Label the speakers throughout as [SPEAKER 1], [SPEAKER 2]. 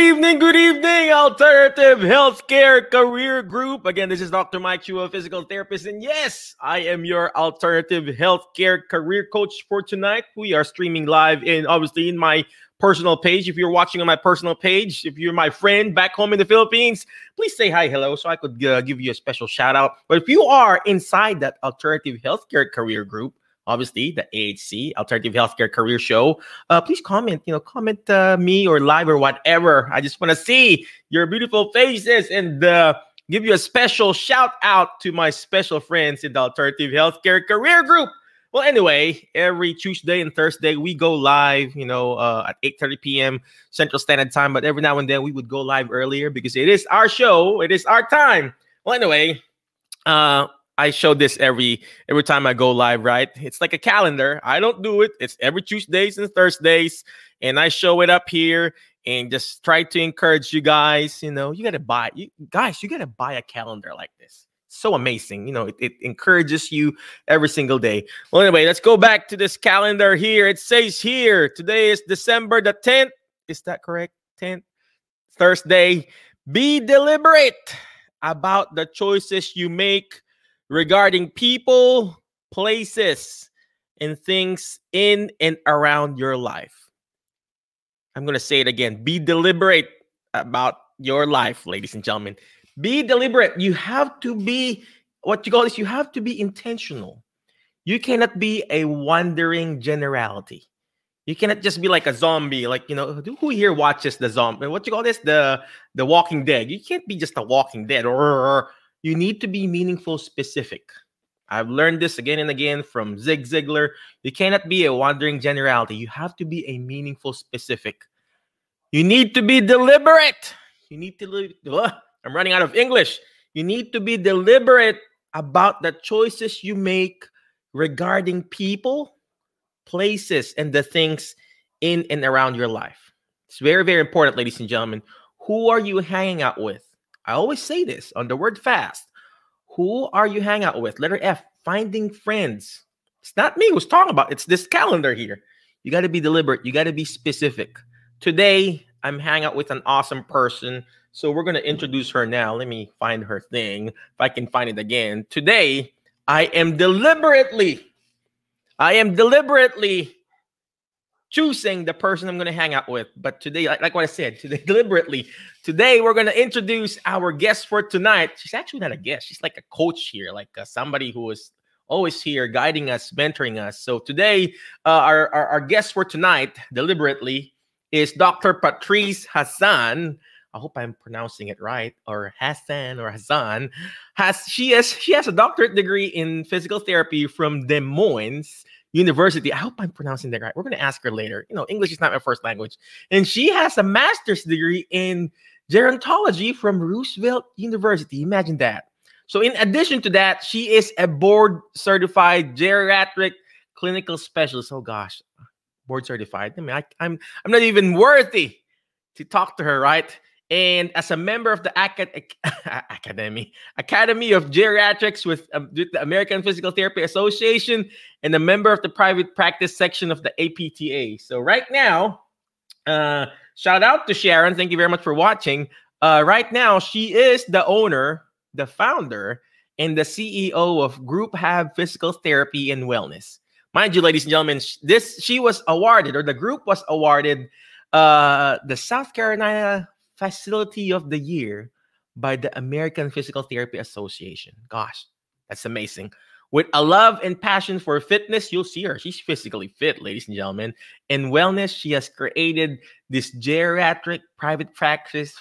[SPEAKER 1] Good evening, Alternative Healthcare Career Group. Again, this is Dr. Mike Chu, a physical therapist. And yes, I am your Alternative Healthcare Career Coach for tonight. We are streaming live obviously in my personal page. If you're watching on my personal page, if you're my friend back home in the Philippines, please say hi, hello, so I could give you a special shout out. But if you are inside that Alternative Healthcare Career Group, obviously the AHC, Alternative Healthcare Career Show, please comment, comment me or live or whatever. I just want to see your beautiful faces and give you a special shout out to my special friends in the Alternative Healthcare Career Group. Well, anyway, every Tuesday and Thursday, we go live, at 8:30 p.m. Central Standard Time. But every now and then, we would go live earlier because it is our show. It is our time. Well, anyway, I show this every time I go live, right? It's like a calendar. I don't do it. It's every Tuesdays and Thursdays. And I show it up here and just try to encourage you guys. You got to buy. You got to buy a calendar like this. So amazing. It encourages you every single day. Well, anyway, let's go back to this calendar here. It says here, today is December the 10th. Is that correct? 10th? Thursday. Be deliberate about the choices you make regarding people, places, and things in and around your life. I'm going to say it again. Be deliberate about your life, ladies and gentlemen. Be deliberate. You have to be, you have to be intentional. You cannot be a wandering generality. You cannot just be like a zombie, who here watches the zombie? The Walking Dead. You can't be just a Walking Dead. Or you need to be meaningful, specific. I've learned this again and again from Zig Ziglar. You cannot be a wandering generality. You have to be a meaningful, specific. You need to be deliberate. You need to I'm running out of English. You need to be deliberate about the choices you make regarding people, places, and the things in and around your life. It's very, very important, ladies and gentlemen. Who are you hanging out with? I always say this on the word fast. Who are you hanging out with? Letter F, finding friends. It's not me who's talking about it. It's this calendar here. You got to be deliberate. You got to be specific. Today, I'm hanging out with an awesome person. So we're going to introduce her now. Let me find her thing, if I can find it again. Today, I am deliberately choosing the person I'm going to hang out with. But today, like what I said, today we're going to introduce our guest for tonight. She's actually not a guest. She's like a coach here, like somebody who is always here guiding us, mentoring us. So today, our guest for tonight, deliberately, is Dr. Patrice Hazan. I hope I'm pronouncing it right, or Hassan or Hazan. She has a doctorate degree in physical therapy from Des Moines University. I hope I'm pronouncing that right. We're going to ask her later. English is not my first language. And she has a master's degree in gerontology from Roosevelt University. Imagine that. So in addition to that, she is a board-certified geriatric clinical specialist. Oh gosh, board-certified. I mean, I'm not even worthy to talk to her, right? And as a member of the Academy of Geriatrics with the American Physical Therapy Association, and a member of the private practice section of the APTA. So right now, shout out to Sharon. Thank you very much for watching. Right now, she is the owner, the founder, and the CEO of Group Have Physical Therapy and Wellness. Mind you, ladies and gentlemen, the group was awarded the South Carolina Facility of the Year by the American Physical Therapy Association. Gosh, that's amazing. With a love and passion for fitness, you'll see her. She's physically fit, ladies and gentlemen. And wellness, she has created this geriatric private practice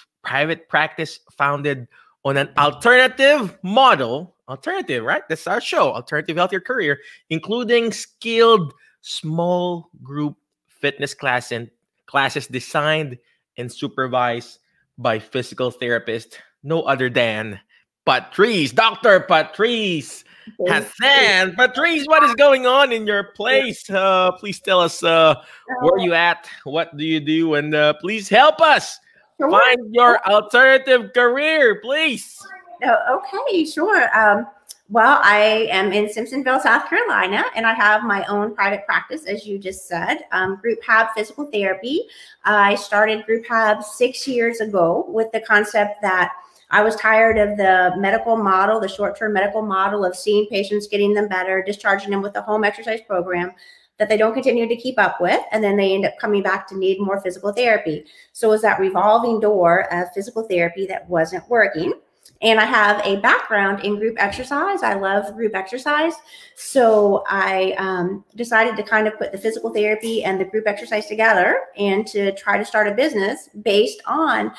[SPEAKER 1] founded on an alternative model. Alternative, right? That's our show, Alternative Healthcare Career, including skilled small group fitness classes designed and supervised by physical therapist, no other than Patrice, Dr. Patrice Hazan. Patrice, what is going on in your place? Please tell us where you at, what do you do, and please help us find your alternative career, please.
[SPEAKER 2] Okay, sure. Well, I am in Simpsonville, South Carolina, and I have my own private practice, as you just said, Group Hab Physical Therapy. I started Group Hab 6 years ago with the concept that I was tired of the medical model, the short-term medical model of seeing patients, getting them better, discharging them with a home exercise program that they don't continue to keep up with, and then they end up coming back to need more physical therapy. So it was that revolving door of physical therapy that wasn't working. And I have a background in group exercise. I love group exercise. So I decided to kind of put the physical therapy and the group exercise together and to try to start a business based on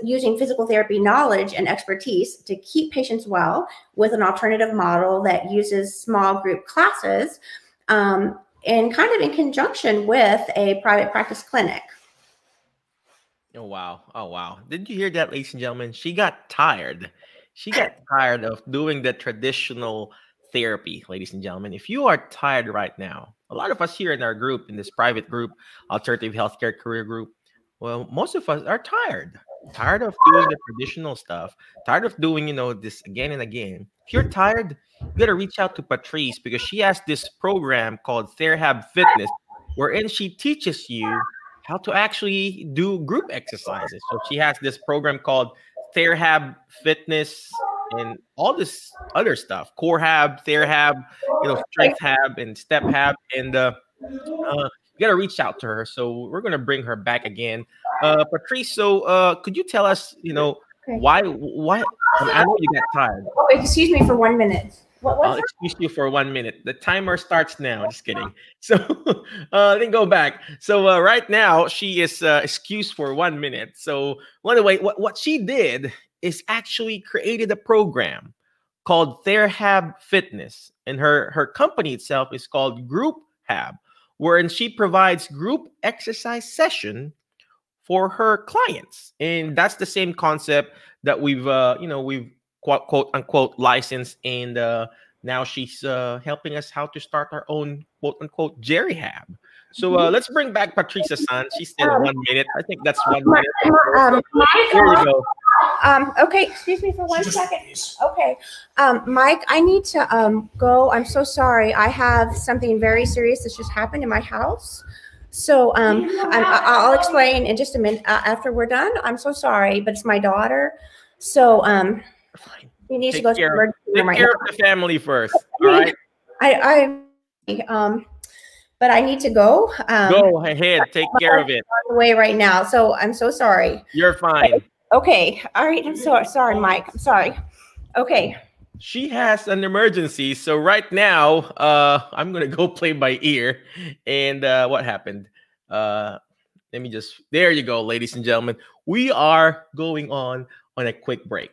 [SPEAKER 2] using physical therapy knowledge and expertise to keep patients well with an alternative model that uses small group classes and kind of in conjunction with a private practice clinic.
[SPEAKER 1] Oh, wow. Oh, wow. Did you hear that, ladies and gentlemen? She got tired. She got tired of doing the traditional therapy, ladies and gentlemen. If you are tired right now, a lot of us here in our group, in this private group, Alternative Healthcare Career Group, well, most of us are tired. Tired of doing the traditional stuff. Tired of doing, this again and again. If you're tired, you got to reach out to Patrice because she has this program called TheraHab Fitness, wherein she teaches you how to actually do group exercises. So she has this program called TheraHab Fitness and all this other stuff, Core Hab, TheraHab, Strength Hab, and Step Hab, and you gotta reach out to her. So we're gonna bring her back again, Patrice. So could you tell us, why? I know you got tired.
[SPEAKER 2] Oh, excuse me for 1 minute.
[SPEAKER 1] I'll excuse you for 1 minute. The timer starts now. Just kidding. So then go back. So right now she is excused for 1 minute. So anyway, what she did is actually created a program called TheraHab Fitness, and her company itself is called Group Hab, wherein she provides group exercise session for her clients, and that's the same concept that we've quote unquote licensed, and now she's helping us how to start our own quote unquote Jerry Hab. So let's bring back Patrice Hazan. She said 1 minute. I think that's 1 minute. Here you go.
[SPEAKER 2] Okay, excuse me for 1 second. Okay, Mike, I need to go. I'm so sorry. I have something very serious that's just happened in my house. So I'll explain in just a minute after we're done. I'm so sorry, but it's my daughter. So you need to go to the emergency room right now.
[SPEAKER 1] Take care of the family first. All right.
[SPEAKER 2] But I need to go.
[SPEAKER 1] Go ahead. Take care of it.
[SPEAKER 2] On the way right now. So I'm so sorry.
[SPEAKER 1] You're fine.
[SPEAKER 2] Okay. All right. I'm sorry, Mike. I'm sorry. Okay.
[SPEAKER 1] She has an emergency. So right now, I'm going to go play by ear. And what happened? Let me just, there you go, ladies and gentlemen. We are going on a quick break.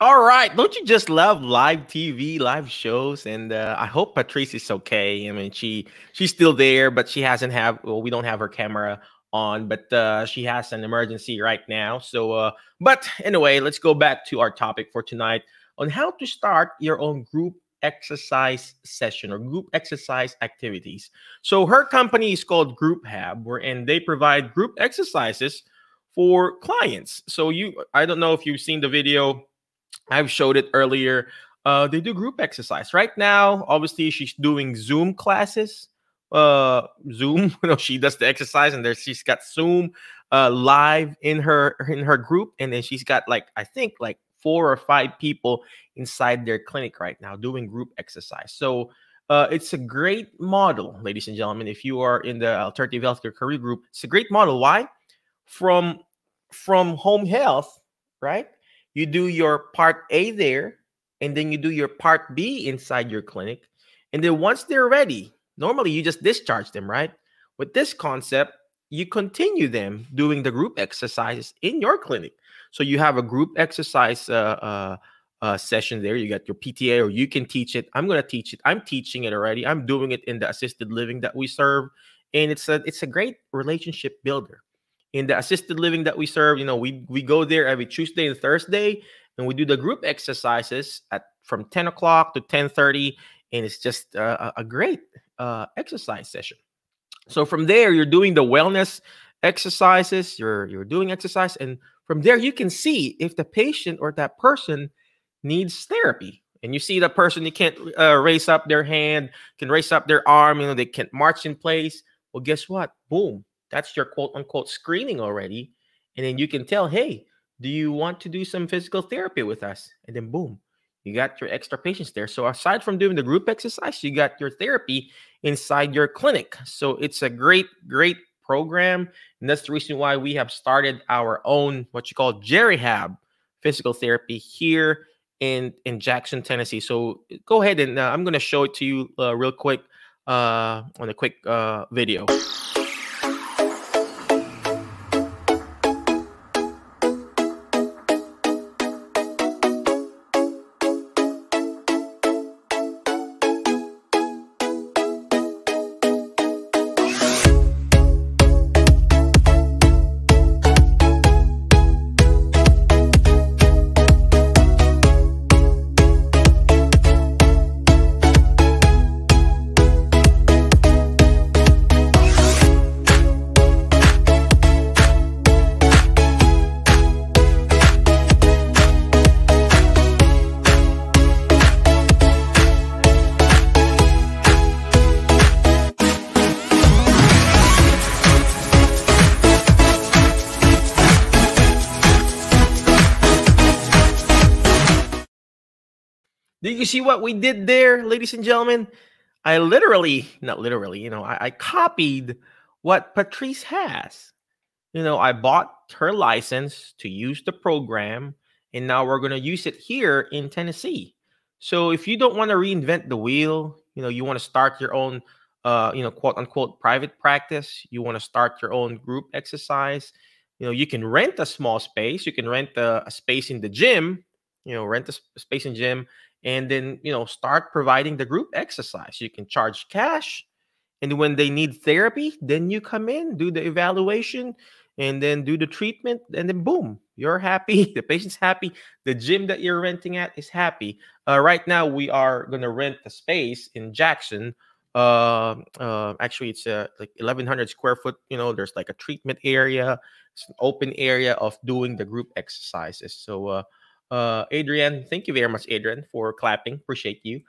[SPEAKER 1] All right. Don't you just love live TV, live shows? And I hope Patrice is okay. I mean, she's still there, but we don't have her camera on, but she has an emergency right now. So, but anyway, let's go back to our topic for tonight on how to start your own group exercise session or group exercise activities. So her company is called Group Hab, wherein they provide group exercises for clients. So I don't know if you've seen the video. I've showed it earlier. They do group exercise right now. Obviously, she's doing Zoom classes. Zoom, she does the exercise, and she's got Zoom live in her group, and then she's got I think 4 or 5 people inside their clinic right now doing group exercise. So it's a great model, ladies and gentlemen. If you are in the Alternative Healthcare Career Group, it's a great model. Why? From home health right? You do your part A there, and then you do your part B inside your clinic. And then once they're ready, normally you just discharge them, right? With this concept, you continue them doing the group exercises in your clinic. So you have a group exercise session there. You got your PTA, or you can teach it. I'm going to teach it. I'm teaching it already. I'm doing it in the assisted living that we serve, and it's a great relationship builder. In the assisted living that we serve, we go there every Tuesday and Thursday, and we do the group exercises at from 10 o'clock to 10:30, and it's just a great exercise session. So from there, you're doing the wellness exercises, you're doing exercise, and from there you can see if the patient or that person needs therapy. And you see the person, you can't raise up their hand, can raise up their arm, they can't march in place. Well, guess what? Boom. That's your quote unquote screening already. And then you can tell, hey, do you want to do some physical therapy with us? And then boom, you got your extra patients there. So aside from doing the group exercise, you got your therapy inside your clinic. So it's a great, great program. And that's the reason why we have started our own, what you call Jerryhab physical therapy here in Jackson, Tennessee. So go ahead, and I'm going to show it to you real quick on a quick video. Did you see what we did there, ladies and gentlemen? I literally, not literally, I copied what Patrice has. I bought her license to use the program, and now we're going to use it here in Tennessee. So if you don't want to reinvent the wheel, you want to start your own, quote unquote, private practice, you want to start your own group exercise, you can rent a small space. You can rent a space in the gym, rent a space in gym, and then, start providing the group exercise. You can charge cash. And when they need therapy, then you come in, do the evaluation, and then do the treatment, and then boom, you're happy. The patient's happy. The gym that you're renting at is happy. Right now, we are going to rent a space in Jackson. Actually, it's like 1,100 square foot. There's like a treatment area. It's an open area of doing the group exercises. So, Adrian, thank you very much, Adrian, for clapping. Appreciate you.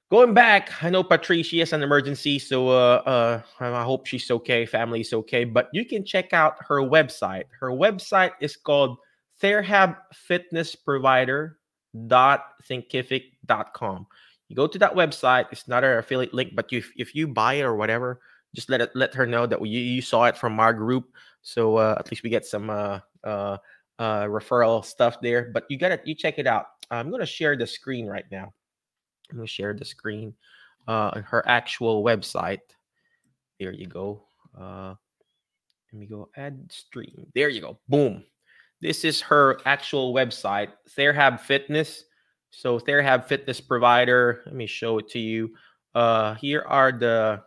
[SPEAKER 1] Going back, I know Patrice, she has an emergency, so I hope she's okay, family's okay. But you can check out her website. Her website is called therhabfitnessprovider.thinkific.com. You go to that website. It's not an affiliate link, but if you buy it or whatever, just let her know that you saw it from our group. So at least we get some referral stuff there. But you check it out. I'm gonna share the screen right now. I'm going to share the screen on her actual website. There you go. Let me go add stream. There you go. Boom. This is her actual website, Therhab Fitness. So Therhab Fitness Provider. Let me show it to you. Here are the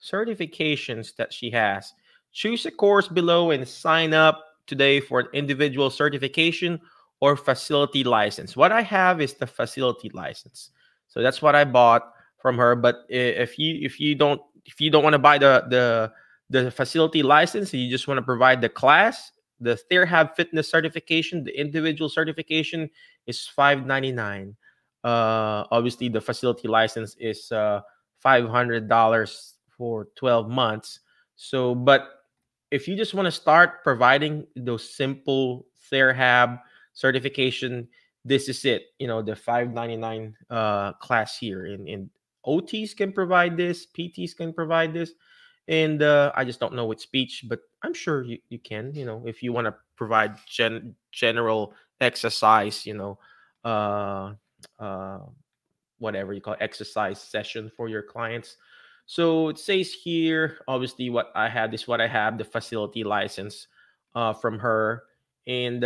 [SPEAKER 1] certifications that she has. Choose a course below and sign up today for an individual certification or facility license. What I have is the facility license. So that's what I bought from her. But if you don't want to buy the facility license, you just want to provide the class, the Therhab Fitness certification, the individual certification is $599. Obviously, the facility license is $500 for 12 months. So, but if you just want to start providing those simple Therhab certification, this is it. The $599 class here. And OTs can provide this, PTs can provide this, And I just don't know with speech, but I'm sure you can, if you want to provide general exercise, uh, uh, whatever you call exercise session for your clients. So it says here, obviously, what I have is what I have, the facility license from her. And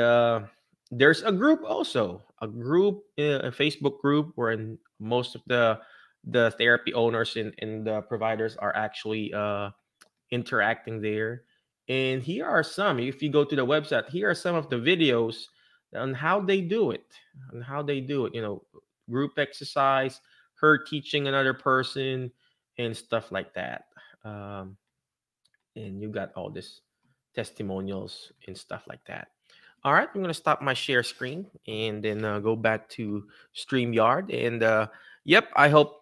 [SPEAKER 1] there's a group also, a Facebook group wherein most of the therapy owners and the providers are actually interacting there. And here are some, if you go to the website, here are some of the videos on how they do it, group exercise, her teaching another person, and stuff like that. Um, and you got all this testimonials and stuff like that. All right, I'm gonna stop my share screen and then go back to StreamYard. And yep, I hope.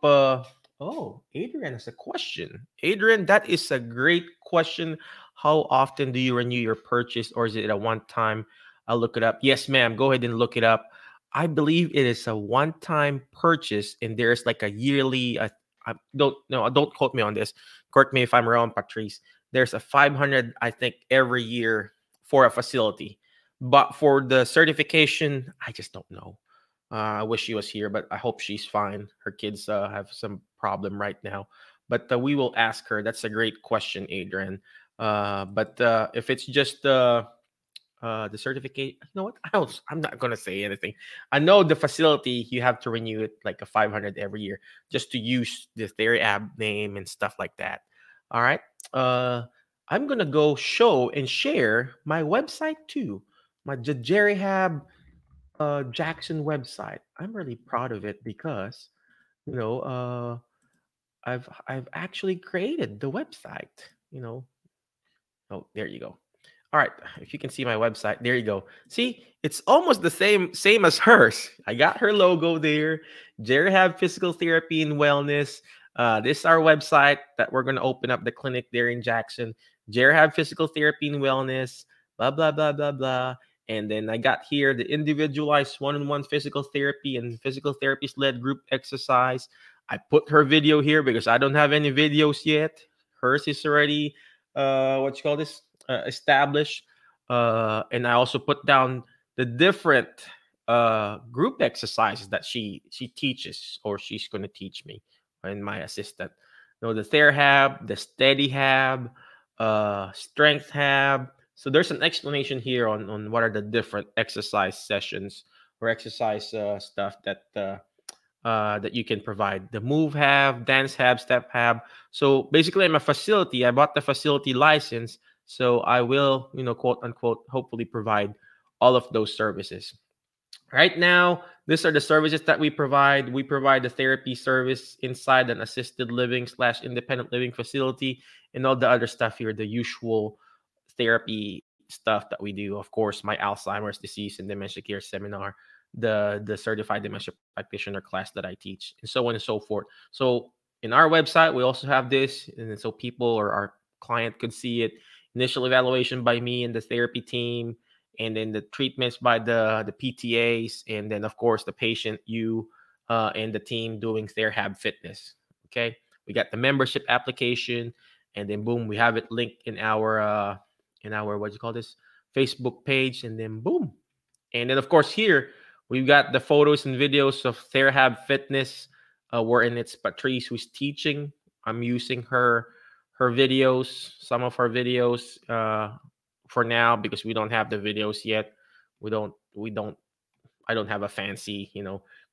[SPEAKER 1] Oh, Adrian has a question. Adrian, that is a great question. How often do you renew your purchase, or is it a one time? I'll look it up. Yes, ma'am. Go ahead and look it up. I believe it is a one time purchase, and there's like a yearly. I don't no, don't quote me on this. Correct me if I'm wrong, Patrice. There's a 500, I think, every year for a facility, but for the certification, I just don't know. I wish she was here, but I hope she's fine. Her kids have some problem right now, but we will ask her. That's a great question, Adrian. But if it's just the certificate, you know what? I'm not gonna say anything. I know the facility you have to renew it like a 500 every year just to use the Theory app name and stuff like that. All right. Uh, I'm gonna go show and share my website too, my Jerry Hab Jackson website. I'm really proud of it because you know I've actually created the website. Oh, there you go. All right, if you can see my website, there you go. See, it's almost the same as hers. I got her logo there. Jerry have physical therapy and wellness. This is our website that we're gonna open up the clinic there in Jackson. Jerry have physical therapy and wellness. Blah blah blah blah blah. And then I got here the individualized one-on-one physical therapy and physical therapist led group exercise. I put her video here because I don't have any videos yet. Hers is already what you call this established, and I also put down the different group exercises that she teaches or she's going to teach me and my assistant. The TheraHab, the Steady Hab, Strength Hab. So there's an explanation here on what are the different exercise sessions or exercise stuff that you can provide. The Move Hab, Dance Hab, Step Hab. So basically, I'm a facility. I bought the facility license, so I will, quote unquote, hopefully provide all of those services. Right now, these are the services that we provide. We provide the therapy service inside an assisted living / independent living facility and all the other stuff here, the usual therapy stuff that we do. Of course, my Alzheimer's disease and dementia care seminar, the certified dementia practitioner class that I teach, and so on and so forth. So in our website, we also have this, and so people or our client could see it. Initial evaluation by me and the therapy team, and then the treatments by the PTAs, and then of course the patient, you, and the team doing TheraHab Fitness. Okay, we got the membership application, and then boom, we have it linked in our what do you call this Facebook page, and then boom, and then of course here we've got the photos and videos of TheraHab Fitness, wherein it's Patrice who's teaching. I'm using her videos, some of her videos, for now because we don't have the videos yet. We don't. I don't have a fancy,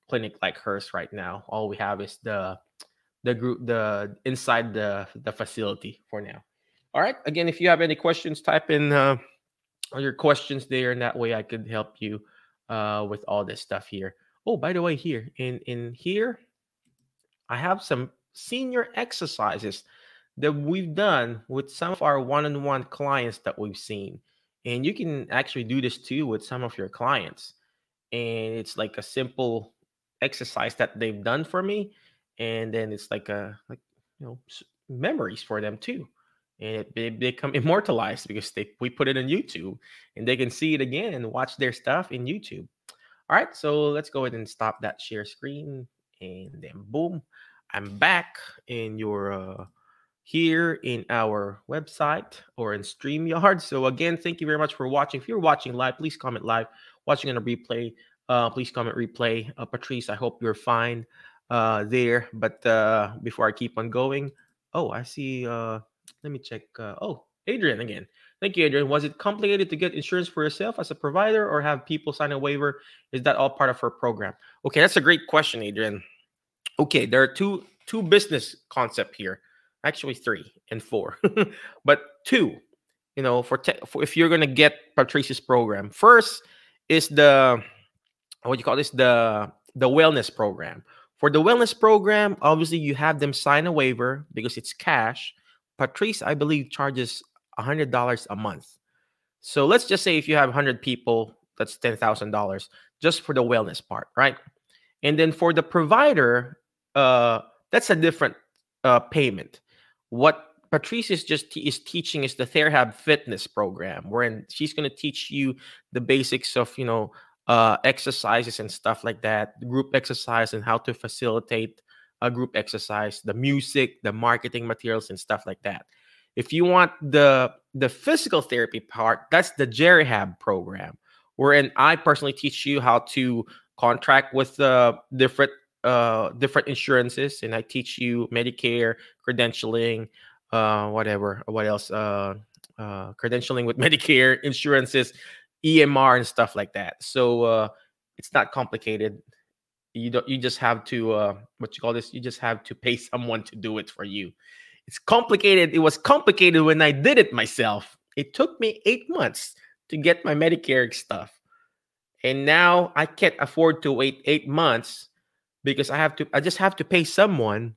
[SPEAKER 1] clinic like hers right now. All we have is the group, the inside the facility for now. All right. Again, if you have any questions, type in all your questions there, and that way I could help you with all this stuff here. Oh, by the way, here in here, I have some senior exercises that we've done with some of our one-on-one clients that we've seen. And you can actually do this too with some of your clients. And it's like a simple exercise that they've done for me. And then it's like memories for them too. And they become immortalized because we put it on YouTube and they can see it again and watch their stuff in YouTube. All right, so let's go ahead and stop that share screen, and then boom, I'm back in your here in our website or in StreamYard. So again, thank you very much for watching. If you're watching live, please comment live. Watching on a replay, please comment replay. Patrice, I hope you're fine there. But before I keep on going, oh, I see. Let me check. Oh, Adrian again. Thank you, Adrian. Was it complicated to get insurance for yourself as a provider or have people sign a waiver? Is that all part of her program? Okay, that's a great question, Adrian. Okay, there are two business concept here, actually three and four, but two. For if you're gonna get Patrice's program, first is the what you call this the wellness program. For the wellness program, obviously you have them sign a waiver because it's cash. Patrice, I believe, charges $100 a month. So let's just say if you have 100 people, that's $10,000 just for the wellness part, right? And then for the provider, that's a different payment. What Patrice is is teaching is the Therahab fitness program, wherein she's going to teach you the basics of exercises and stuff like that, group exercise and how to facilitate a group exercise, the music, the marketing materials, and stuff like that. If you want the physical therapy part, that's the Jerihab program, wherein I personally teach you how to contract with different insurances, and I teach you Medicare credentialing, whatever, what else, credentialing with Medicare insurances, EMR, and stuff like that. So it's not complicated. You just have to what you call this? You just have to pay someone to do it for you. It's complicated. It was complicated when I did it myself. It took me 8 months to get my Medicare stuff. And now I can't afford to wait 8 months because I just have to pay someone.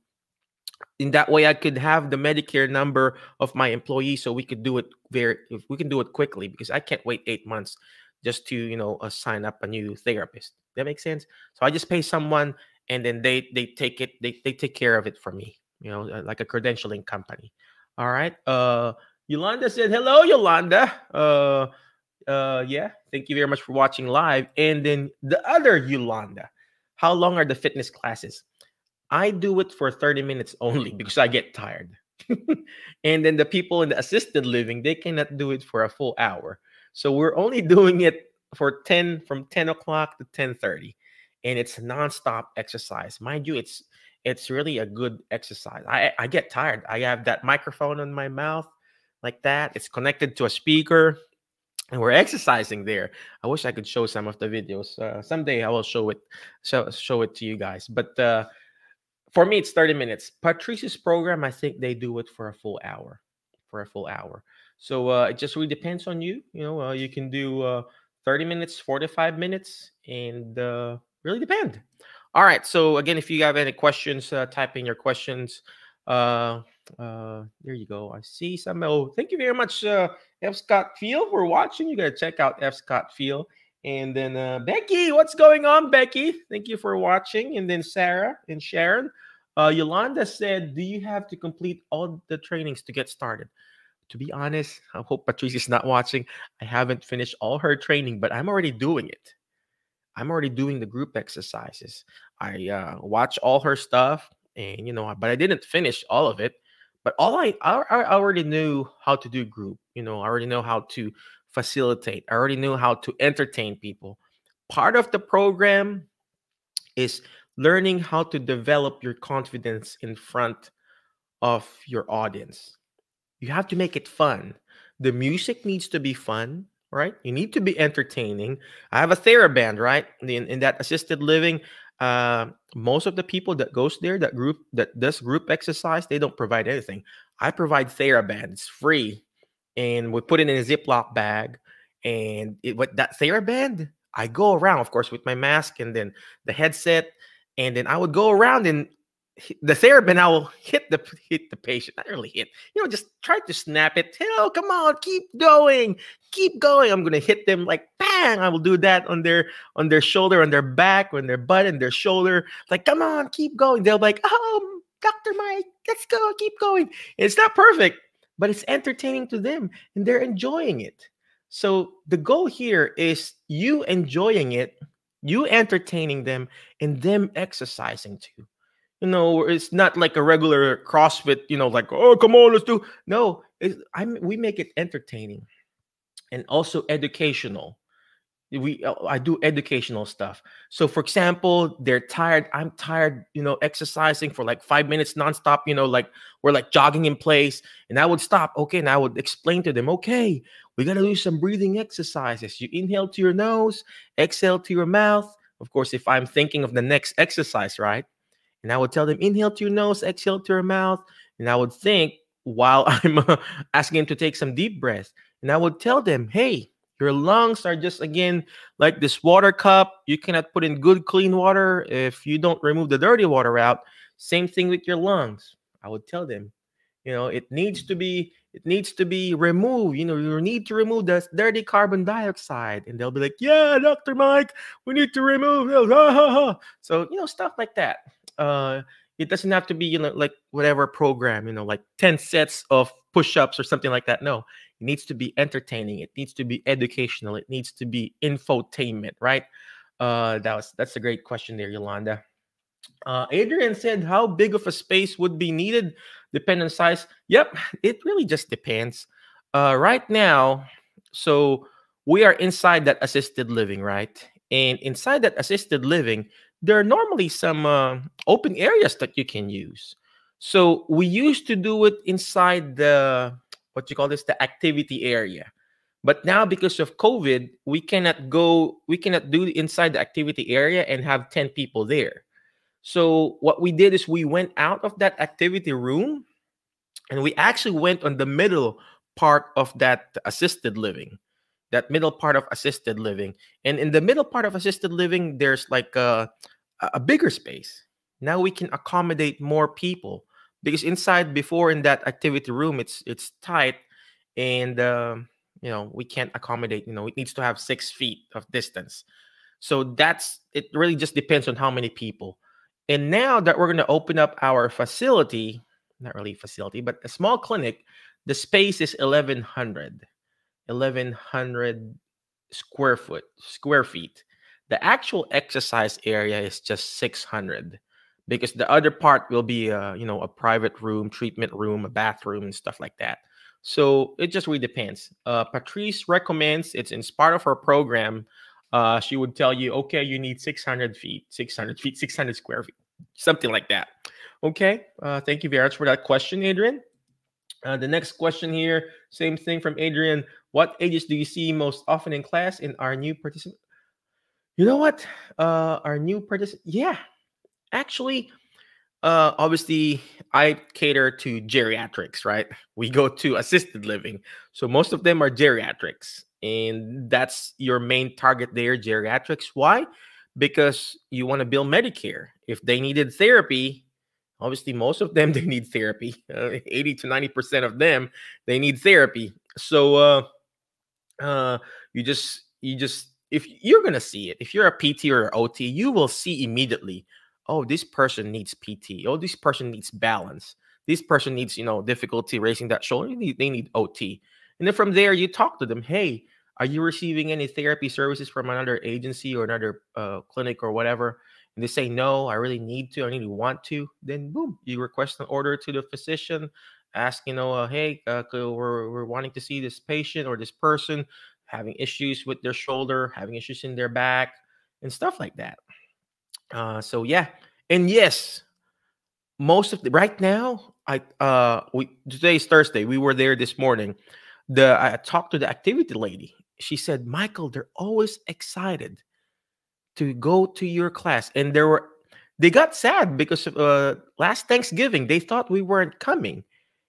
[SPEAKER 1] In that way, I could have the Medicare number of my employee so we could do it we can do it quickly, because I can't wait 8 months just to sign up a new therapist. That makes sense. So I just pay someone, and then they take care of it for me, like a credentialing company. All right. Yolanda said hello, Yolanda. Yeah, thank you very much for watching live. And then the other Yolanda, how long are the fitness classes? I do it for 30 minutes only because I get tired. And then the people in the assisted living, they cannot do it for a full hour. So we're only doing it for from 10 o'clock to 10:30. And it's nonstop exercise. Mind you, it's really a good exercise. I get tired. I have that microphone on my mouth like that. It's connected to a speaker, and we're exercising there. I wish I could show some of the videos. Someday I will show it to you guys. But for me, it's 30 minutes. Patrice's program, I think they do it for a full hour. So it just really depends on you. You can do 30 minutes, 45 minutes, and really depend. All right. So again, if you have any questions, type in your questions. There you go. I see some. Oh, thank you very much, F. Scott Field, for watching. You gotta check out F. Scott Field. And then Becky, what's going on, Becky? Thank you for watching. And then Sarah and Sharon. Yolanda said, do you have to complete all the trainings to get started? To be honest, I hope Patrice is not watching. I haven't finished all her training, but I'm already doing it. I'm already doing the group exercises. I watch all her stuff, and but I didn't finish all of it. But I already knew how to do group. I already know how to facilitate. I already knew how to entertain people. Part of the program is learning how to develop your confidence in front of your audience. You have to make it fun. The music needs to be fun, right? You need to be entertaining. I have a TheraBand, right? In that assisted living, most of the people that goes there, that does group exercise, they don't provide anything. I provide TheraBand. It's free, and we put it in a Ziploc bag. And with that TheraBand, I go around, of course, with my mask and then the headset, and then I would go around and the TheraBand, I will hit the patient. Not really hit, just try to snap it. Come on, keep going. I'm gonna hit them like bang. I will do that on their shoulder, on their back, on their butt, and their shoulder. Like, come on, keep going. They'll be like, oh, Dr. Mike, let's go, keep going. It's not perfect, but it's entertaining to them, and they're enjoying it. So the goal here is you enjoying it, you entertaining them, and them exercising too. It's not like a regular CrossFit, like, oh, come on, let's do. No, we make it entertaining and also educational. I do educational stuff. So for example, they're tired, I'm tired, exercising for like 5 minutes nonstop, like we're like jogging in place, and I would stop. Okay, and I would explain to them, okay, we got to do some breathing exercises. You inhale to your nose, exhale to your mouth. Of course, if I'm thinking of the next exercise, right? And I would tell them, inhale to your nose, exhale to your mouth. And I would think while I'm asking them to take some deep breaths. And I would tell them, hey, your lungs are just, again, like this water cup. You cannot put in good, clean water if you don't remove the dirty water out. Same thing with your lungs. I would tell them, it needs to be removed. You need to remove the dirty carbon dioxide. And they'll be like, yeah, Dr. Mike, we need to remove those. So, stuff like that. uh it doesn't have to be, like whatever program, like 10 sets of push-ups or something like that. No, it needs to be entertaining, it needs to be educational, it needs to be infotainment, right? That's a great question there, Yolanda. Adrian said, how big of a space would be needed? Depend on size. Yep, it really just depends. Right now, so we are inside that assisted living, right? And inside that assisted living, there are normally some open areas that you can use. So we used to do it inside the, what you call this, the activity area. But now, because of COVID, we cannot do inside the activity area and have 10 people there. So what we did is we went out of that activity room, and we actually went on the middle part of that assisted living, that middle part of assisted living. And in the middle part of assisted living, there's like a bigger space. Now we can accommodate more people, because inside, before, in that activity room, it's tight, and we can't accommodate. It needs to have 6 feet of distance. So it really just depends on how many people. And now that we're going to open up our facility, not really facility, but a small clinic, the space is 1100 square feet. The actual exercise area is just 600, because the other part will be a private room, treatment room, a bathroom, and stuff like that. So it just really depends. Patrice recommends, it's in part of her program. She would tell you, okay, you need 600 feet, 600 square feet, something like that. Okay. Thank you very much for that question, Adrian. The next question here, same thing from Adrian. What ages do you see most often in class in our new participant? You know what? Our new participant, yeah, actually, obviously, I cater to geriatrics, right? We go to assisted living. So most of them are geriatrics. And that's your main target there, geriatrics. Why? Because you want to build Medicare. If they needed therapy, obviously, most of them, they need therapy. 80 to 90% of them, they need therapy. So you just, if you're going to see it, if you're a PT or OT, you will see immediately, oh, this person needs PT. Oh, this person needs balance. This person needs, difficulty raising that shoulder. They need OT. And then from there, you talk to them. Hey, are you receiving any therapy services from another agency or another clinic or whatever? And they say, no, I really need to. I really want to. Then boom, you request an order to the physician. Ask, hey, we're wanting to see this patient or this person having issues with their shoulder, having issues in their back, and stuff like that. So yeah, and yes, most of the right now, we today's Thursday. We were there this morning. I talked to the activity lady. She said, Michael, they're always excited to go to your class, and they got sad because last Thanksgiving they thought we weren't coming,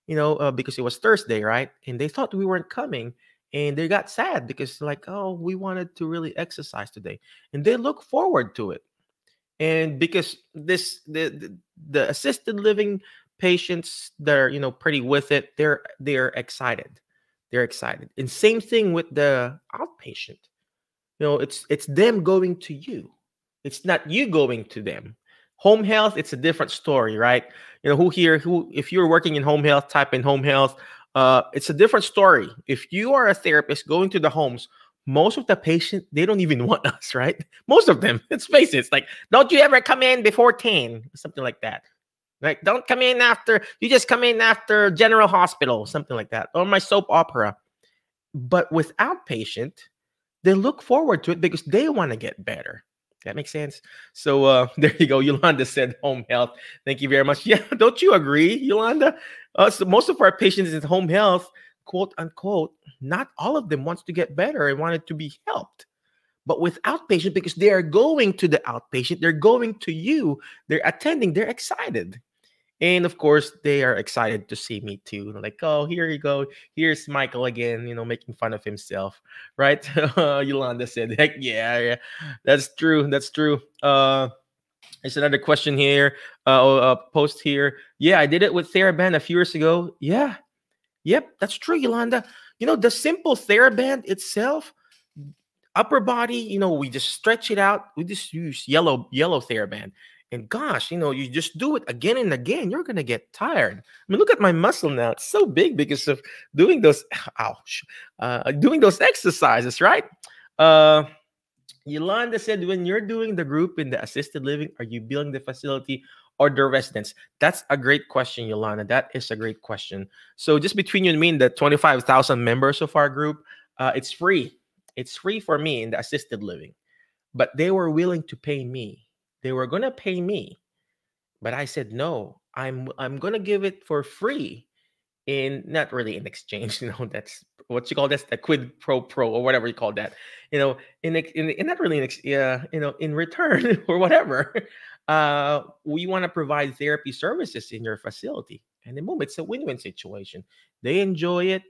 [SPEAKER 1] because it was Thursday, right? And they thought we weren't coming, and they got sad because like, oh, we wanted to really exercise today, and they look forward to it. And because the assisted living patients that are pretty with it, they're excited. They're excited. And same thing with the outpatient. It's them going to you. It's not you going to them. Home health, it's a different story, right? If you're working in home health, type in home health. It's a different story. If you are a therapist going to the homes, most of the patient, they don't even want us, right? Most of them, let's face it, it's like, don't you ever come in before 10, something like that. Like, don't come in after, you just come in after General Hospital, something like that, or my soap opera. But with outpatient, they look forward to it because they want to get better. That makes sense. So there you go. Yolanda said home health. Thank you very much. Yeah, don't you agree, Yolanda? So most of our patients in home health, quote unquote, not all of them wants to get better and wanted to be helped. But with outpatient, because they are going to the outpatient, they're going to you, they're attending, they're excited. And of course, they are excited to see me too. Like, oh, here you go. Here's Michael again, making fun of himself, right? Yolanda said, heck yeah, yeah. That's true. That's true. There's another question here, post here. Yeah, I did it with TheraBand a few years ago. Yeah, yep, that's true, Yolanda. The simple TheraBand itself, upper body, we just stretch it out. We just use yellow TheraBand. And gosh, you just do it again and again. You're gonna get tired. I mean, look at my muscle now; it's so big because of doing those, ouch, doing those exercises, right? Uh, Yolanda said, when you're doing the group in the assisted living, are you billing the facility or the residents? That's a great question, Yolanda. That is a great question. So just between you and me, in the 25,000 members of our group, it's free. It's free for me in the assisted living, but they were willing to pay me. They were gonna pay me, but I said no. I'm gonna give it for free, in not really in exchange. That's what you call, that's the quid pro or whatever you call that. In not really yeah, in return or whatever. We want to provide therapy services in your facility, and the moment it's a win-win situation. They enjoy it.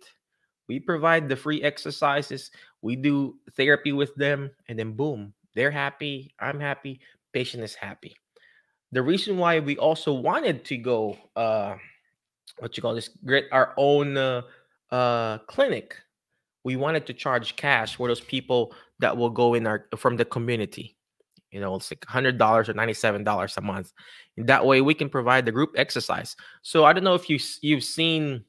[SPEAKER 1] We provide the free exercises. We do therapy with them, and then boom, they're happy. I'm happy. Patient is happy. The reason why we also wanted to go, what you call this, get our own clinic. We wanted to charge cash for those people that will go in our from the community. It's like $100 or $97 a month. And that way we can provide the group exercise. So I don't know if you've seen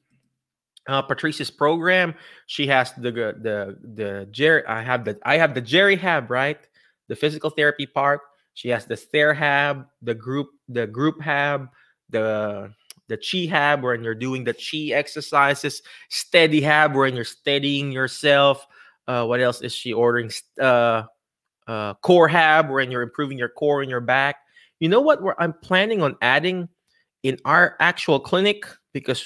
[SPEAKER 1] Patrice's program. She has the Jerry. I have the Jerry Hab, right? The physical therapy part. She has the TheraHab, the group Hab, the Chi Hab, wherein you're doing the Chi exercises. Steady Hab, wherein you're steadying yourself. What else is she ordering? Core Hab, wherein you're improving your core and your back. You know what? I'm planning on adding in our actual clinic, because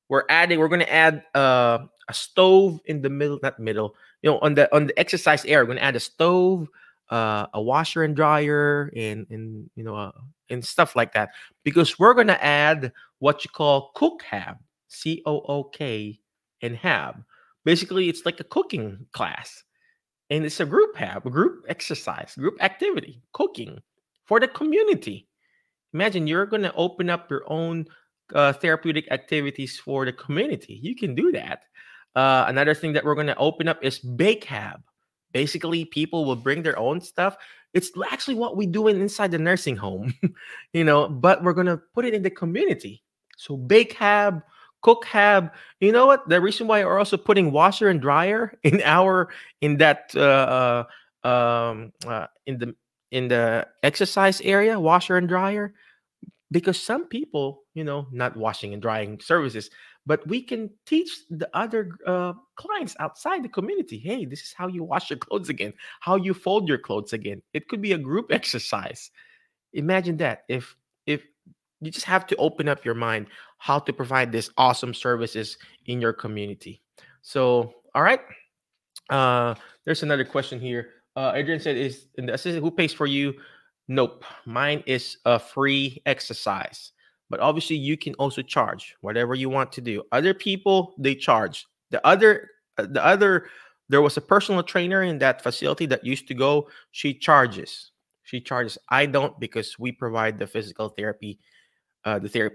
[SPEAKER 1] we're going to add a stove in the middle, not middle, on the exercise area. We're going to add a stove, a washer and dryer, and stuff like that, because we're going to add what you call cook hab, COOK, and hab. Basically, it's like a cooking class, and it's a group hab, a group exercise, group activity, cooking for the community. Imagine you're going to open up your own therapeutic activities for the community. You can do that. Another thing that we're going to open up is Bake Hab. Basically, people will bring their own stuff. It's actually what we do inside the nursing home, but we're going to put it in the community. So Bake Hab, Cook Hab. You know what? The reason why we're also putting washer and dryer in the exercise area, washer and dryer, because some people, not washing and drying services, but we can teach the other clients outside the community, hey, this is how you wash your clothes again, how you fold your clothes again. It could be a group exercise. Imagine that. If you just have to open up your mind how to provide these awesome services in your community. So, all right. There's another question here. Adrian said, is the assistant who pays for you? Nope. Mine is a free exercise. But obviously, you can also charge whatever you want to do. Other people, they charge. There was a personal trainer in that facility that used to go. She charges. She charges. I don't, because we provide the therapy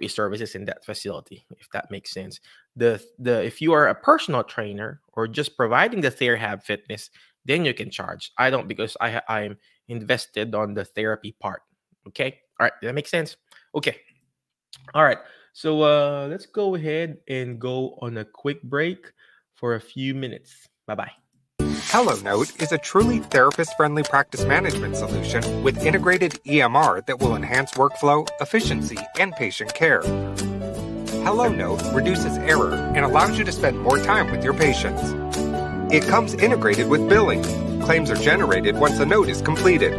[SPEAKER 1] services in that facility, if that makes sense. If you are a personal trainer or just providing the TheraHab fitness, then you can charge. I don't, because I'm invested on the therapy part. Okay. All right. That makes sense. Okay. All right. So let's go ahead and go on a quick break for a few minutes. Bye bye.
[SPEAKER 3] HelloNote is a truly therapist-friendly practice management solution with integrated EMR that will enhance workflow, efficiency, and patient care. HelloNote reduces error and allows you to spend more time with your patients. It comes integrated with billing. Claims are generated once a note is completed.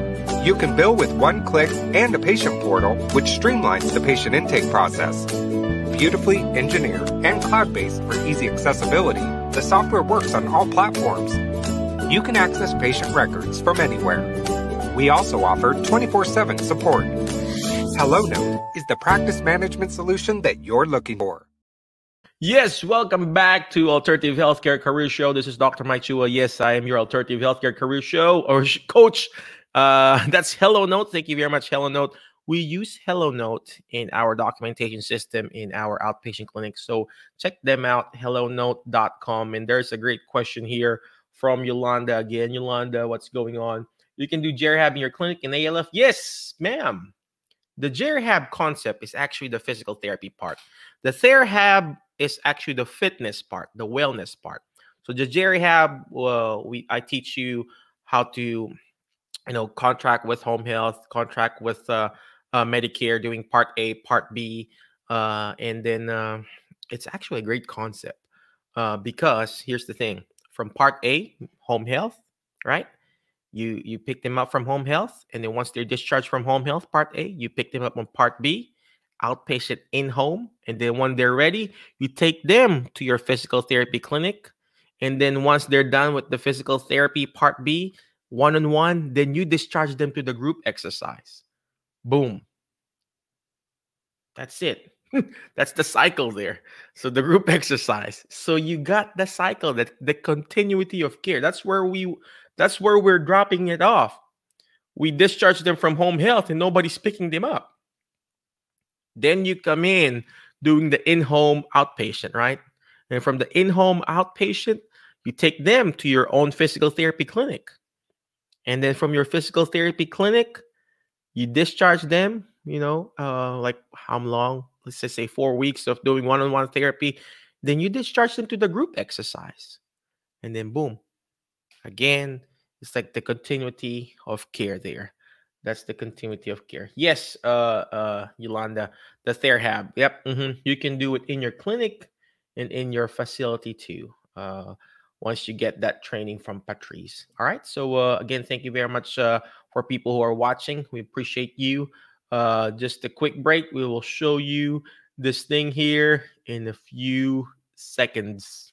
[SPEAKER 3] You can bill with one click and a patient portal, which streamlines the patient intake process. Beautifully engineered and cloud-based for easy accessibility, the software works on all platforms. You can access patient records from anywhere. We also offer 24/7 support. HelloNote is the practice management solution that you're looking for.
[SPEAKER 1] Yes, welcome back to Alternative Healthcare Career Show. This is Dr. Mike Chua. Yes, I am your Alternative Healthcare Career Show or coach. That's HelloNote. Thank you very much, HelloNote. We use HelloNote in our documentation system in our outpatient clinic. So check them out, hellonote.com. And there's a great question here from Yolanda. Again, Yolanda, what's going on? You can do Jerhab in your clinic in ALF? Yes, ma'am. The Jerhab concept is actually the physical therapy part. The Therhab is actually the fitness part, the wellness part. So the Jerhab, I teach you how to, contract with home health, contract with Medicare, doing part A, part B, and then it's actually a great concept because here's the thing: from part A, home health, right? You pick them up from home health, and then once they're discharged from home health, part A, you pick them up on part B, outpatient in home, and then when they're ready, you take them to your physical therapy clinic, and then once they're done with the physical therapy part B, one-on-one, then you discharge them to the group exercise. Boom. That's it. That's the cycle there. So the group exercise. So you got the cycle, that the continuity of care. That's where we're dropping it off. We discharge them from home health and nobody's picking them up. Then you come in doing the in-home outpatient, right? And from the in-home outpatient, you take them to your own physical therapy clinic. And then from your physical therapy clinic, you discharge them, like how long? Let's just say 4 weeks of doing one-on-one therapy. Then you discharge them to the group exercise. And then boom. Again, it's like the continuity of care there. That's the continuity of care. Yes, Yolanda, the Therhab. Yep. You can do it in your clinic and in your facility too. Once you get that training from Patrice. All right. So again, thank you very much for people who are watching. We appreciate you. Just a quick break. We will show you this thing here in a few seconds.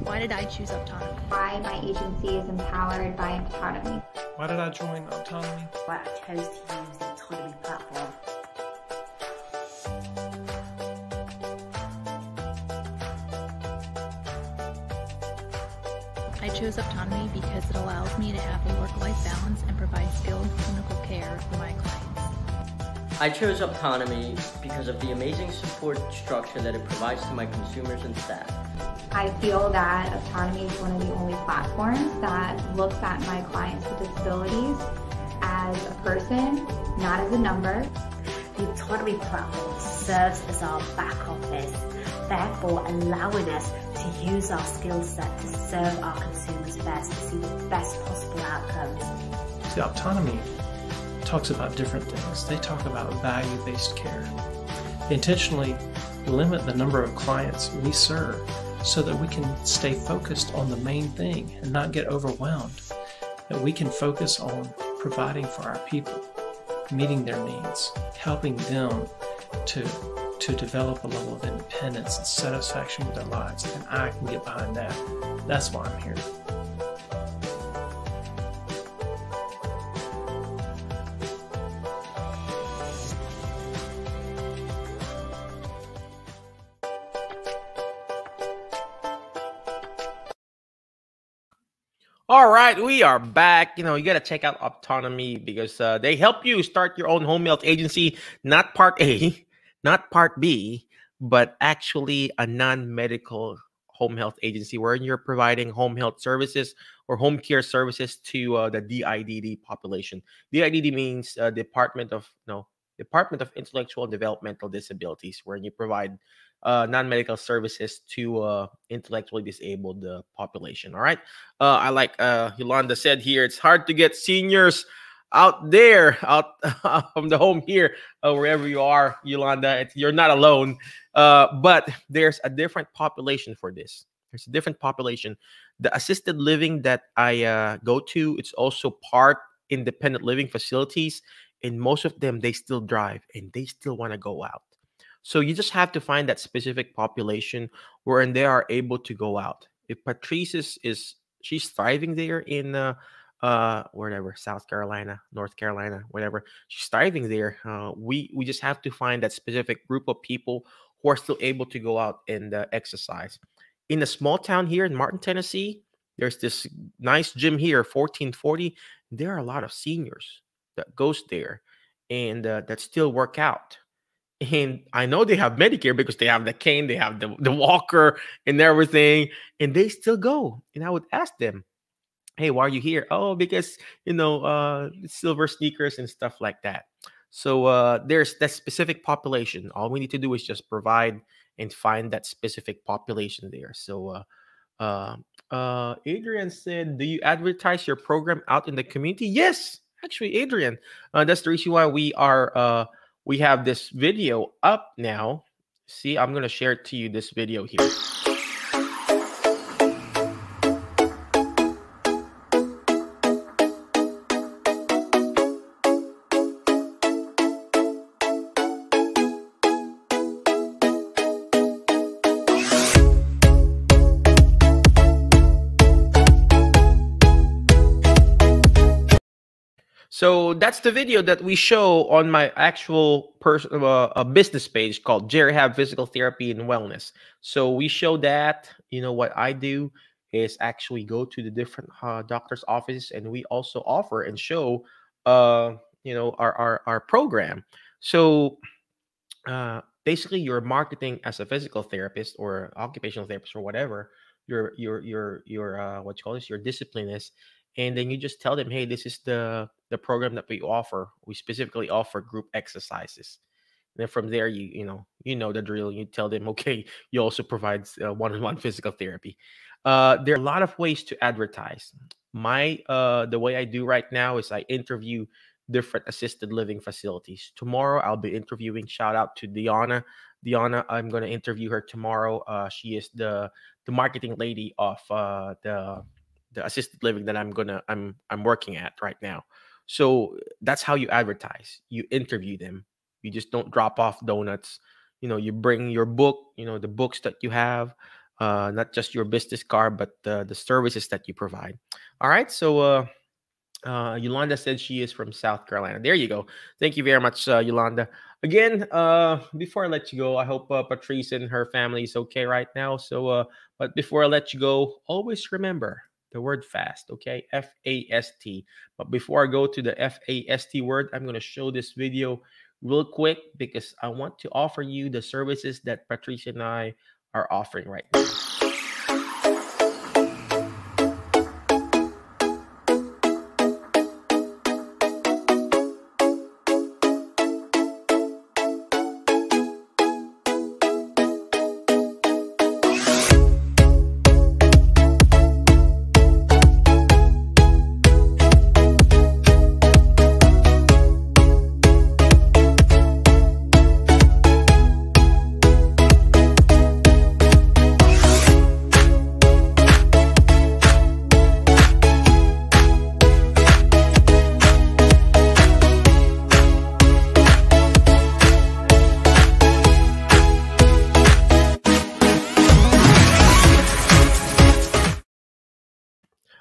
[SPEAKER 4] Why did I choose autonomy?
[SPEAKER 5] Why my agency is empowered by autonomy.
[SPEAKER 6] Why did I join autonomy?
[SPEAKER 7] Why I chose to use the autonomy platform.
[SPEAKER 4] I chose autonomy because it allows me to have a work-life balance and provide skilled clinical care for my clients.
[SPEAKER 8] I chose autonomy because of the amazing support structure that it provides to my consumers and staff.
[SPEAKER 5] I feel that autonomy is one of the only platforms that looks at my clients with disabilities as a person, not as a number.
[SPEAKER 7] The autonomy platform serves as our back office, therefore allowing us to use our skill set to serve our consumers best, to see the best possible outcomes.
[SPEAKER 6] See, autonomy talks about different things. They talk about value-based care. They intentionally limit the number of clients we serve so that we can stay focused on the main thing and not get overwhelmed. That we can focus on providing for our people, meeting their needs, helping them to develop a level of independence and satisfaction with their lives. And I can get behind that. That's why I'm here.
[SPEAKER 1] All right, we are back. You got to check out Autonomy because they help you start your own home health agency, not part A, not part B, but actually a non-medical home health agency wherein you're providing home health services or home care services to the DIDD population. DIDD means Department of Intellectual and Developmental Disabilities, wherein you provide non-medical services to intellectually disabled population. All right. I like Yolanda said here, it's hard to get seniors out there, out from the home here, wherever you are, Yolanda. You're not alone. But there's a different population for this. There's a different population. The assisted living that I go to, it's also part independent living facilities, and most of them, they still drive and they still want to go out. So you just have to find that specific population wherein they are able to go out. If Patrice is she's thriving there in wherever, South Carolina, North Carolina, whatever, she's thriving there. We just have to find that specific group of people who are still able to go out and exercise. In a small town here in Martin, Tennessee, there's this nice gym here, 1440. There are a lot of seniors that goes there and that still work out. And I know they have Medicare because they have the cane, they have the walker and everything, and they still go. And I would ask them, hey, why are you here? Oh, because, silver sneakers and stuff like that. So there's that specific population. All we need to do is just provide and find that specific population there. So Adrian said, do you advertise your program out in the community? Yes, actually, Adrian. That's the reason why we have this video up now. See, I'm gonna share it to you, this video here. So that's the video that we show on my actual business page called Jerry Have Physical Therapy and Wellness. So we show that, what I do is actually go to the different doctor's offices, and we also offer and show, our program. So basically, you're marketing as a physical therapist or occupational therapist or whatever your what you call this, your discipline is, and then you just tell them, hey, this is the program that we offer. We specifically offer group exercises. And then from there, you know the drill. You tell them, okay, you also provide one-on-one physical therapy. There are a lot of ways to advertise. The way I do right now is I interview different assisted living facilities. Tomorrow, I'll be interviewing. Shout out to Diana. Diana, I'm going to interview her tomorrow. She is the marketing lady of the assisted living that I'm working at right now. So that's how you advertise. You interview them. You just don't drop off donuts. You bring your book, the books that you have, not just your business card, but the services that you provide. All right. So Yolanda said she is from South Carolina. There you go. Thank you very much, Yolanda. Again, before I let you go, I hope Patrice and her family is okay right now. So, but before I let you go, always remember the word fast, okay? FAST. But before I go to the FAST word, I'm going to show this video real quick because I want to offer you the services that Patrice and I are offering right now.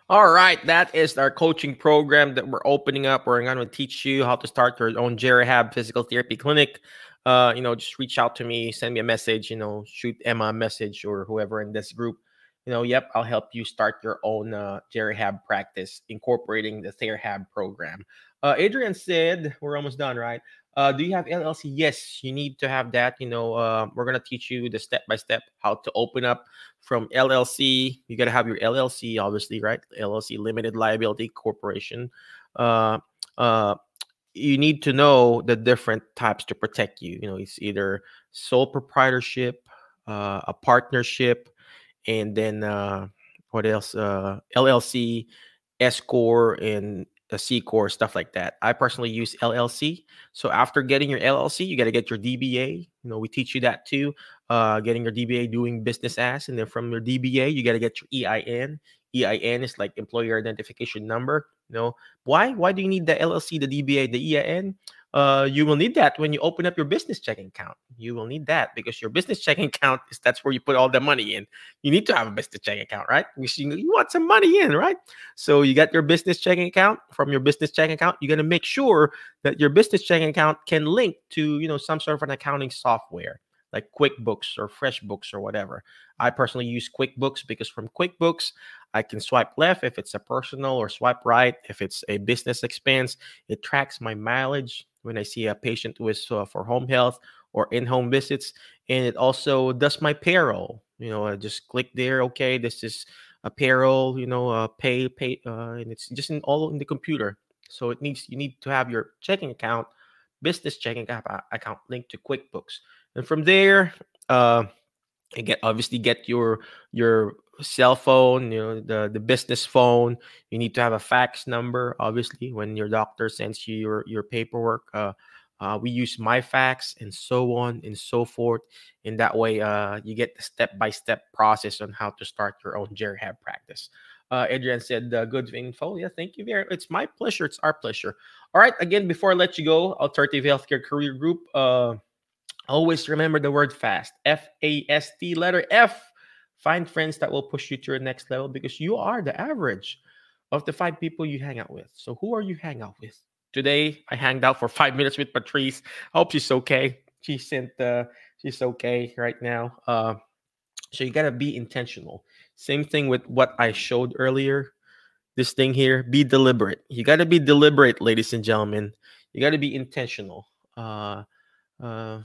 [SPEAKER 1] All right, that is our coaching program that we're opening up. We're going to teach you how to start your own Jerihab physical therapy clinic. Just reach out to me, send me a message, shoot Emma a message or whoever in this group. Yep, I'll help you start your own Jerihab practice, incorporating the Therahab program. Adrian said, we're almost done, right? Do you have LLC? Yes, you need to have that. We're going to teach you the step-by-step how to open up from LLC. You got to have your LLC, obviously, right? LLC, Limited Liability Corporation. You need to know the different types to protect you. It's either sole proprietorship, a partnership, and then what else? LLC, S Corp, and a C Corp, stuff like that. I personally use LLC. So after getting your LLC, you got to get your DBA. We teach you that too. Getting your DBA, doing business as, and then from your DBA, you got to get your EIN. EIN is like employer identification number. Why? Why do you need the LLC, the DBA, the EIN? You will need that when you open up your business checking account. You will need that because your business checking account that's where you put all the money in. You need to have a business checking account, right? You want some money in, right? So you got your business checking account. From your business checking account, you're gonna make sure that your business checking account can link to some sort of an accounting software like QuickBooks or FreshBooks or whatever. I personally use QuickBooks because from QuickBooks, I can swipe left if it's a personal or swipe right if it's a business expense. It tracks my mileage when I see a patient with for home health or in-home visits, and it also does my payroll. I just click there. Okay, this is a payroll. Pay, and it's just all in the computer. So you need to have your checking account, business checking account linked to QuickBooks, and from there, you obviously get your cell phone, the business phone. You need to have a fax number, obviously, when your doctor sends you your paperwork. We use my fax and so on and so forth. In that way, you get the step-by-step process on how to start your own rehab practice. Adrian said, good info. Yeah, thank you very much. It's my pleasure. It's our pleasure. All right. Again, before I let you go, Alternative Healthcare Career Group, always remember the word FAST. FAST, letter F. Find friends that will push you to your next level because you are the average of the 5 people you hang out with. So who are you hang out with? Today, I hanged out for 5 minutes with Patrice. I hope she's okay. She's okay right now. So you got to be intentional. Same thing with what I showed earlier. This thing here, be deliberate. You got to be deliberate, ladies and gentlemen. You got to be intentional. You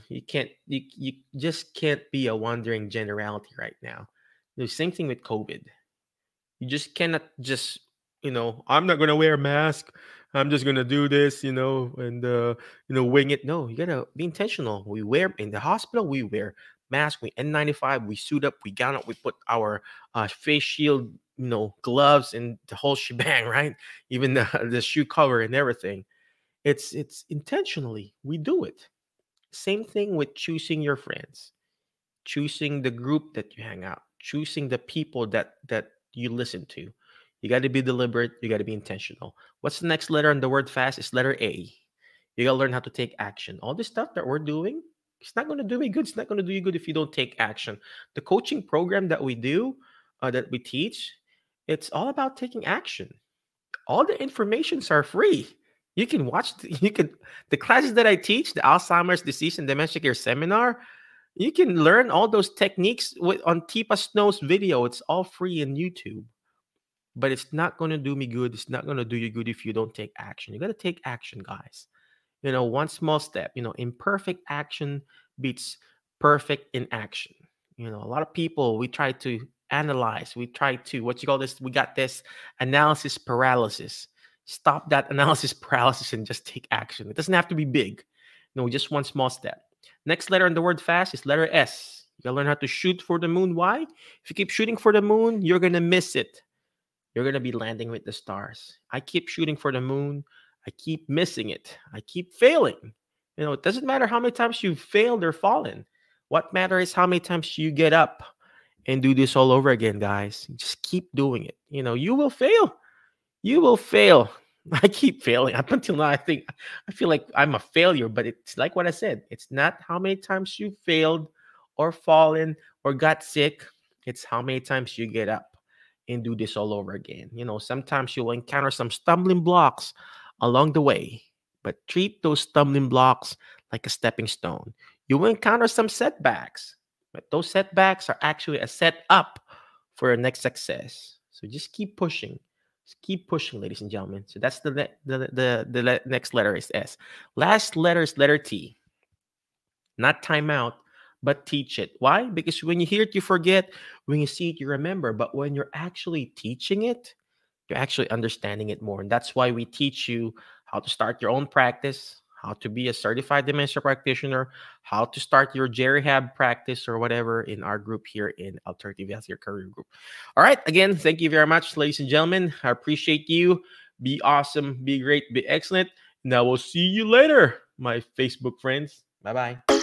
[SPEAKER 1] just can't be a wandering generality right now. The same thing with COVID. You just cannot just, I'm not going to wear a mask. I'm just going to do this, and, wing it. No, you got to be intentional. We wear in the hospital, we wear mask, we N95, we suit up, we gown up, we put our face shield, gloves and the whole shebang, right? Even the shoe cover and everything. It's intentionally, we do it. Same thing with choosing your friends, choosing the group that you hang out, choosing the people that you listen to. You got to be deliberate. You got to be intentional. What's the next letter on the word fast? It's letter A. You got to learn how to take action. All this stuff that we're doing, it's not going to do me good. It's not going to do you good if you don't take action. The coaching program that we do, that we teach, it's all about taking action. All the informations are free. You can watch, the classes that I teach, the Alzheimer's Disease and Dementia Care Seminar, you can learn all those techniques on Tipa Snow's video. It's all free in YouTube. But it's not going to do me good. It's not going to do you good if you don't take action. You got to take action, guys. One small step. Imperfect action beats perfect inaction. A lot of people, we try to analyze. We try to, we got this analysis paralysis. Stop that analysis paralysis and just take action. It doesn't have to be big. Just one small step. Next letter in the word fast is letter S. You gotta learn how to shoot for the moon. Why? If you keep shooting for the moon, you're gonna miss it. You're gonna be landing with the stars. I keep shooting for the moon. I keep missing it. I keep failing. It doesn't matter how many times you've failed or fallen. What matters is how many times you get up and do this all over again, guys. Just keep doing it. You will fail. You will fail. I keep failing up until now. I feel like I'm a failure, but it's like what I said. It's not how many times you failed or fallen or got sick. It's how many times you get up and do this all over again. Sometimes you'll encounter some stumbling blocks along the way, but treat those stumbling blocks like a stepping stone. You will encounter some setbacks, but those setbacks are actually a set up for your next success. So just keep pushing. Keep pushing, ladies and gentlemen. So that's the next letter is S. Last letter is letter T. Not time out, but teach it. Why? Because when you hear it, you forget. When you see it, you remember. But when you're actually teaching it, you're actually understanding it more. And that's why we teach you how to start your own practice, how to be a certified dementia practitioner, how to start your Rehab practice or whatever in our group here in Alternative Healthcare Career Group. All right. Again, thank you very much, ladies and gentlemen. I appreciate you. Be awesome, be great, be excellent. And I will see you later, my Facebook friends. Bye-bye.